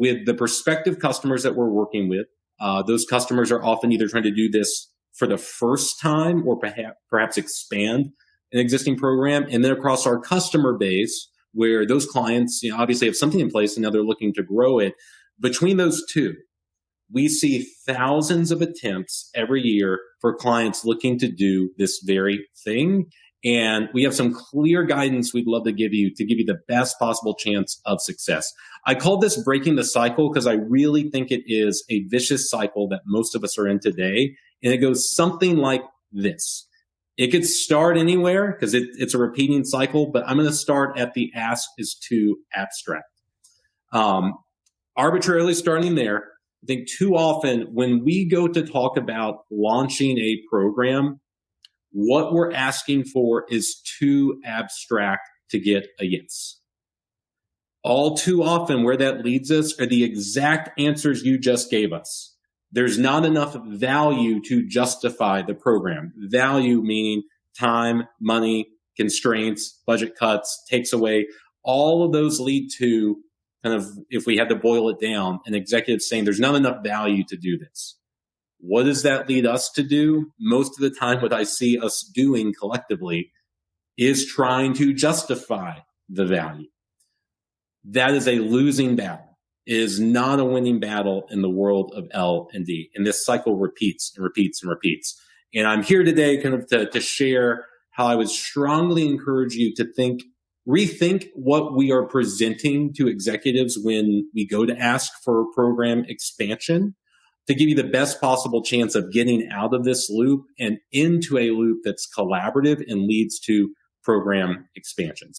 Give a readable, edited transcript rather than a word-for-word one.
with the prospective customers that we're working with. Those customers are often either trying to do this for the first time or perhaps expand an existing program. And then across our customer base, where those clients, obviously have something in place and now they're looking to grow it. Between those two, we see thousands of attempts every year for clients looking to do this very thing. And we have some clear guidance we'd love to give you the best possible chance of success. I call this breaking the cycle because I really think it is a vicious cycle that most of us are in today. And it goes something like this. It could start anywhere because it's a repeating cycle, but I'm going to start at the ask is too abstract. Arbitrarily starting there, I think too often when we go to talk about launching a program, what we're asking for is too abstract to get a yes. All too often where that leads us are the exact answers you just gave us. There's not enough value to justify the program. Value meaning time, money, constraints, budget cuts, takes away. All of those lead to kind of, if we had to boil it down, an executive saying there's not enough value to do this. What does that lead us to do? Most of the time, what I see us doing collectively is trying to justify the value. That is a losing battle. It is not a winning battle in the world of L&D. And this cycle repeats and repeats and repeats. And I'm here today kind of to share how I would strongly encourage you to rethink what we are presenting to executives when we go to ask for program expansion, to give you the best possible chance of getting out of this loop and into a loop that's collaborative and leads to program expansions.